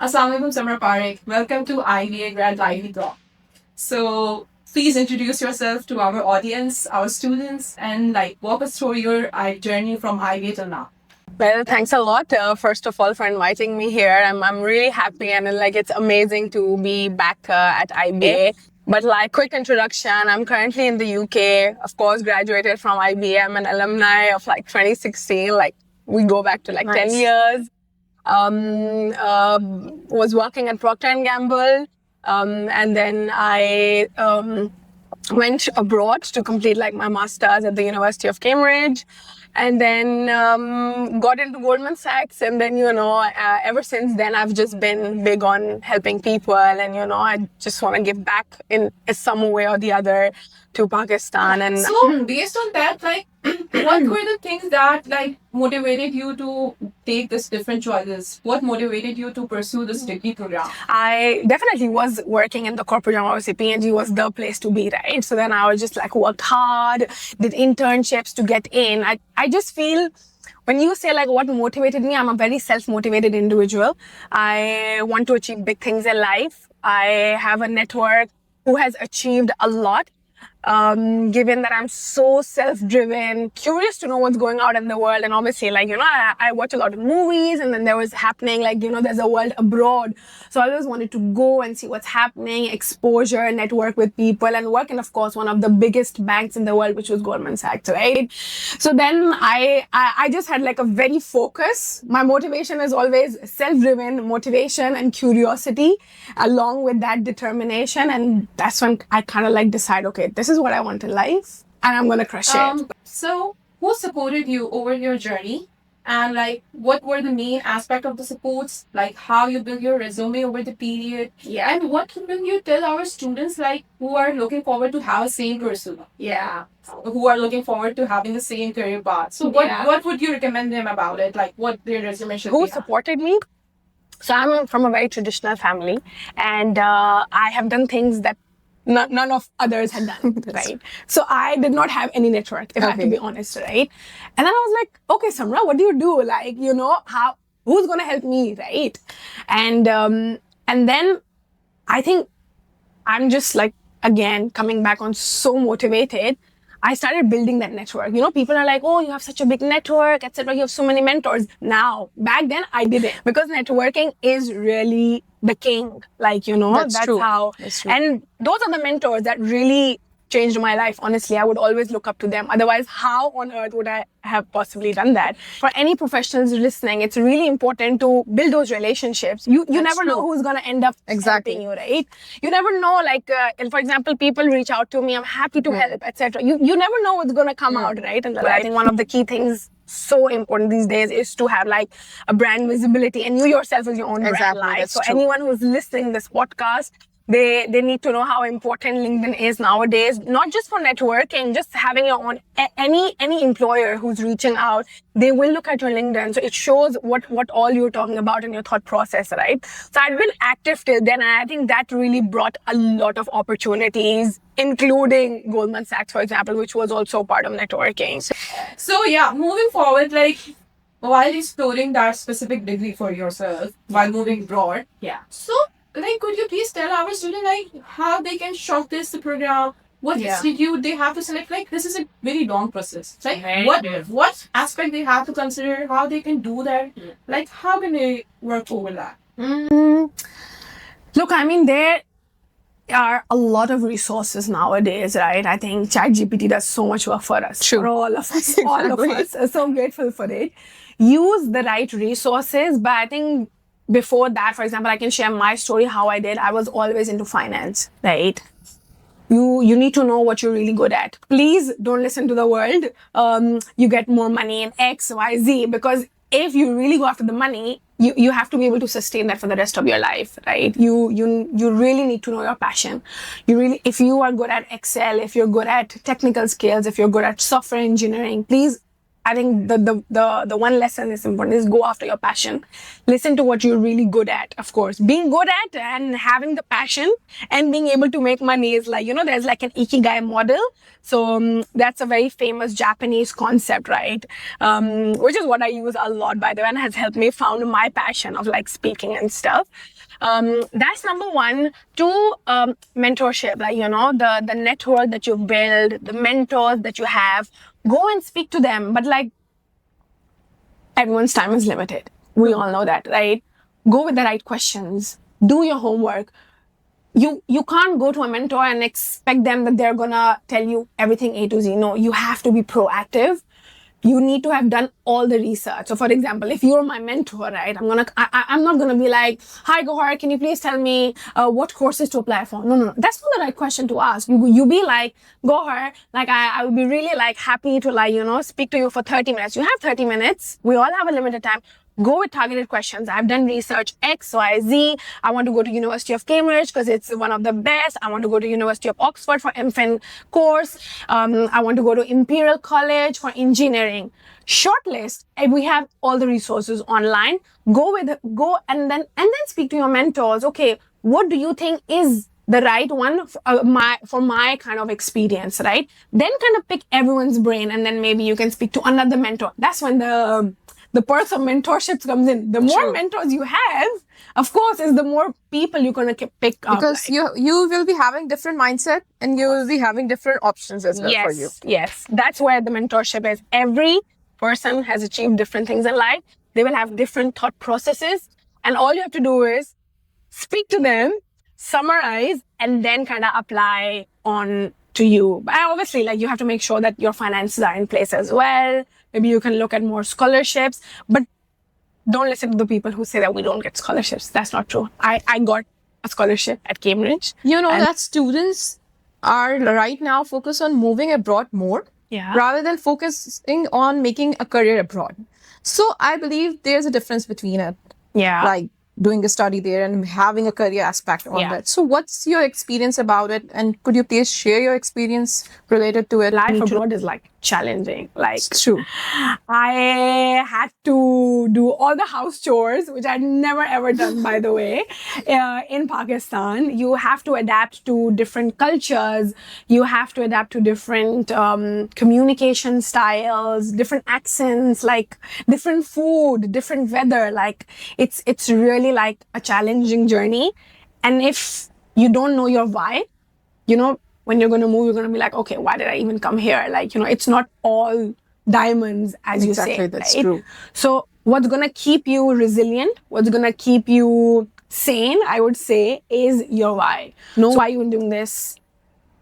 Assalamualaikum Samra Parekh. Welcome to IVA Grad Lively Talk. So please introduce yourself to our audience, our students, and walk us through your journey from IVA till now. Well, thanks a lot, first of all, for inviting me here. I'm really happy and it's amazing to be back at IBA. But quick introduction, I'm currently in the UK, of course, graduated from IBA. I'm an alumni of 2016. We go back to 10 years. Was working at Procter & Gamble. And then I went abroad to complete my master's at the University of Cambridge. And then got into Goldman Sachs, and then ever since then I've just been big on helping people, and I just want to give back in some way or the other to Pakistan. And so based on that, what were the things that motivated you to take this different choices? What motivated you to pursue this degree program? I definitely was working in the corporate job. Obviously, P&G was the place to be, right? So then I was just worked hard, did internships to get in. I just feel when you say what motivated me, I'm a very self-motivated individual. I want to achieve big things in life. I have a network who has achieved a lot. Given that I'm so self-driven, curious to know what's going on in the world, and obviously, I watch a lot of movies, and then there was happening, there's a world abroad. So I always wanted to go and see what's happening, exposure, network with people, and work in, of course, one of the biggest banks in the world, which was Goldman Sachs, right? So then I just had a very focus. My motivation is always self-driven motivation and curiosity, along with that determination, and that's when I kind of decide, okay, this is what I want in life, and I'm gonna crush it. So who supported you over your journey, and what were the main aspect of the supports, how you build your resume over the period? Yeah. And what will you tell our students who are looking forward to have the same pursuit? Yeah. Who are looking forward to having the same career path? So what would you recommend them about it? What their resume should be? Who supported me? So I'm from a very traditional family, and I have done things that none of others had done, right? So I did not have any network, if I have to be honest, right? And then I was like, okay, Samra, what do you do? Who's gonna help me, right? And then I think I'm just again, coming back on so motivated, I started building that network. People are like, oh, you have such a big network, etc. You have so many mentors. Now, back then I didn't, because networking is really the king. That's true. how. That's true. And those are the mentors that really changed my life. Honestly, I would always look up to them. Otherwise, how on earth would I have possibly done that? For any professionals listening, it's really important to build those relationships. You never know who's going to end up helping you, right? You never know, for example, people reach out to me, I'm happy to help, etc. You never know what's going to come out, right? And I think one of the key things so important these days is to have a brand visibility, and you yourself is your own brand. So anyone who's listening this podcast, they need to know how important LinkedIn is nowadays, not just for networking, just having your own. Any employer who's reaching out, they will look at your LinkedIn. So it shows what all you're talking about in your thought process, right? So I'd been active till then, and I think that really brought a lot of opportunities, including Goldman Sachs, for example, which was also part of networking. So yeah, moving forward, while exploring that specific degree for yourself, while moving abroad, so could you please tell our student how they can shortlist the program? What institute they have to select? This is a very long process. What aspect they have to consider? How they can do that? How can they work over that? Look, I mean, there are a lot of resources nowadays, right? I think ChatGPT does so much work for us. True. For all of us. All of us are so grateful for it. Use the right resources, but I think before that, for example, I can share my story, how I did. I was always into finance, right? You need to know what you're really good at. Please don't listen to the world. You get more money in X, Y, Z, because if you really go after the money, you have to be able to sustain that for the rest of your life, right? You really need to know your passion. If you are good at Excel, if you're good at technical skills, if you're good at software engineering, please I think the one lesson is important is go after your passion. Listen to what you're really good at, of course. Being good at and having the passion and being able to make money is like, there's like an ikigai model. So that's a very famous Japanese concept, right? Which is what I use a lot, by the way, and has helped me found my passion of like speaking and stuff. That's number one. Two, mentorship, like, the network that you build, the mentors that you have, go and speak to them. But like, everyone's time is limited. We all know that, right? Go with the right questions. Do your homework. You can't go to a mentor and expect them that they're gonna tell you everything A to Z. No, you have to be proactive. You need to have done all the research. So for example, if you're my mentor, right, I'm not gonna be like, hi Gohar, can you please tell me what courses to apply for? No. That's not the right question to ask. You be like, Gohar, like I would be really like happy to like, speak to you for 30 minutes. You have 30 minutes. We all have a limited time. Go with targeted questions. I've done research X, Y, Z. I want to go to University of Cambridge because it's one of the best. I want to go to University of Oxford for MPhil course. I want to go to Imperial College for engineering. Shortlist. We have all the resources online. Go and then speak to your mentors. Okay, what do you think is the right one for my kind of experience, right? Then kind of pick everyone's brain, and then maybe you can speak to another mentor. That's when the perks of mentorships comes in. The more mentors you have, of course, is the more people you're going to pick up. Because you will be having different mindset and you will be having different options as well for you. Yes. That's where the mentorship is. Every person has achieved different things in life. They will have different thought processes. And all you have to do is speak to them, summarize, and then kind of apply on to you. But obviously, like, you have to make sure that your finances are in place as well. Maybe you can look at more scholarships, but don't listen to the people who say that we don't get scholarships. That's not true. I got a scholarship at Cambridge. That students are right now focused on moving abroad more rather than focusing on making a career abroad. So I believe there's a difference between it. Yeah. Like doing a study there and having a career aspect on that. So what's your experience about it? And could you please share your experience related to it? Life abroad is like challenging. Like, it's true. I had to do all the house chores, which I'd never ever done, by the way, in Pakistan. You have to adapt to different cultures. You have to adapt to different communication styles, different accents, like different food, different weather. Like, it's really like a challenging journey. And if you don't know your why, when you're going to move, you're going to be like, okay, why did I even come here? Like, it's not all diamonds, as you say. Exactly, that's right? true. So what's going to keep you resilient, what's going to keep you sane, I would say, is your why. Know why you're doing this.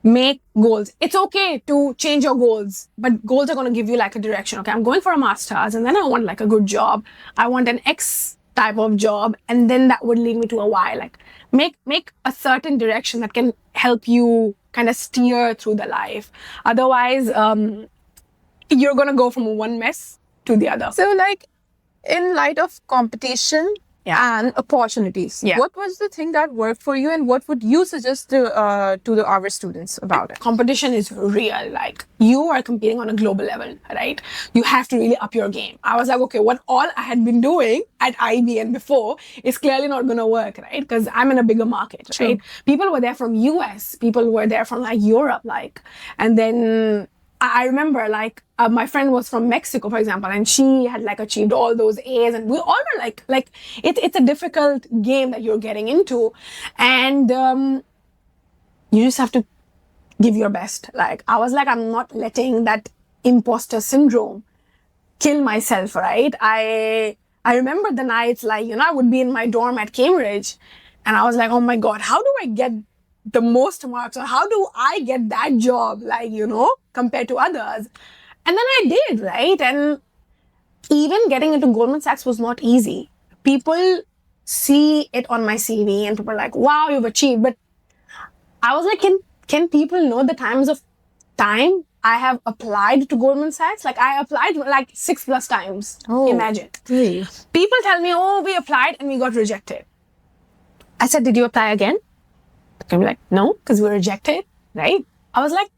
Make goals. It's okay to change your goals, but goals are going to give you like a direction. Okay, I'm going for a master's and then I want like a good job. I want an X type of job, and then that would lead me to a Y. Like, make a certain direction that can help you kind of steer through the life. Otherwise, you're gonna go from one mess to the other. So, like, in light of competition and opportunities, what was the thing that worked for you, and what would you suggest to our students about it? Competition is real. Like, you are competing on a global level, right? You have to really up your game. I was like, okay, what all I had been doing at IB and before is clearly not going to work, right? Because I'm in a bigger market, right? People were there from US, people were there from like Europe, like, and then I remember like my friend was from Mexico, for example, and she had like achieved all those A's, and we all were like it's a difficult game that you're getting into, and you just have to give your best. Like, I was like, I'm not letting that imposter syndrome kill myself, right? I remember the nights, like, I would be in my dorm at Cambridge, and I was like, oh my God, how do I get the most marks, or how do I get that job, like, compared to others? And then I did, right? And even getting into Goldman Sachs was not easy. People see it on my CV and people are like, wow, you've achieved. But I was like, can people know the times of time I have applied to Goldman Sachs? Like, I applied like 6+ times. Imagine. Really? People tell me, oh, we applied and we got rejected. I said, did you apply again? They're like, no, because we were rejected, right? I was like,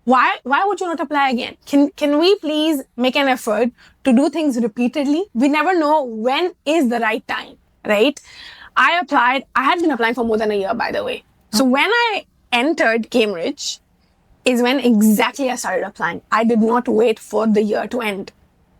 why would you not apply again? Can we please make an effort to do things repeatedly? We never know when is the right time, right? I applied. I had been applying for more than a year, by the way. So when I entered Cambridge is when exactly I started applying. I did not wait for the year to end.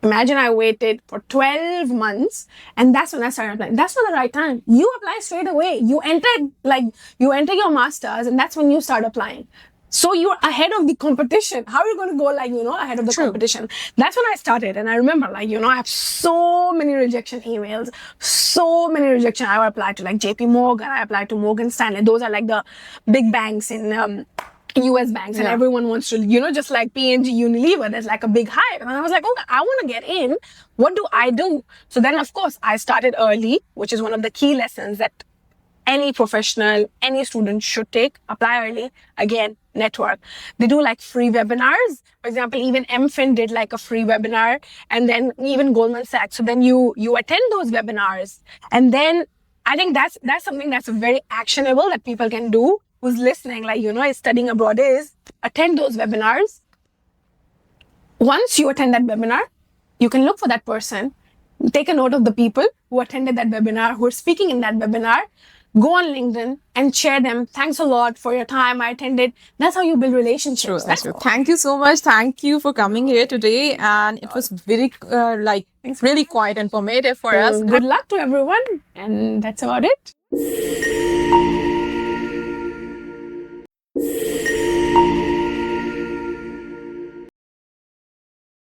Imagine I waited for 12 months and that's when I started applying. That's not the right time. You apply straight away. You enter your masters and that's when you start applying. So you're ahead of the competition. How are you going to go ahead of the competition? That's when I started. And I remember I have so many rejection emails, so many rejection. I applied to JP Morgan. I applied to Morgan Stanley. Those are the big banks in, US banks, and everyone wants to, just like P&G, Unilever, there's a big hype. And I was like, okay, I want to get in. What do I do? So then, of course, I started early, which is one of the key lessons that any professional, any student should take. Apply early. Again, network. They do free webinars. For example, even MFin did a free webinar, and then even Goldman Sachs. So then you attend those webinars. And then I think that's something that's very actionable that people can do. Who's listening, is studying abroad, is attend those webinars. Once you attend that webinar, you can look for that person, take a note of the people who attended that webinar, who are speaking in that webinar, go on LinkedIn and share them. Thanks a lot for your time. I attended. That's how you build relationships. True. Thank you so much. Thank you for coming here today. And it was very, really quite informative for us. Good luck to everyone. And that's about it.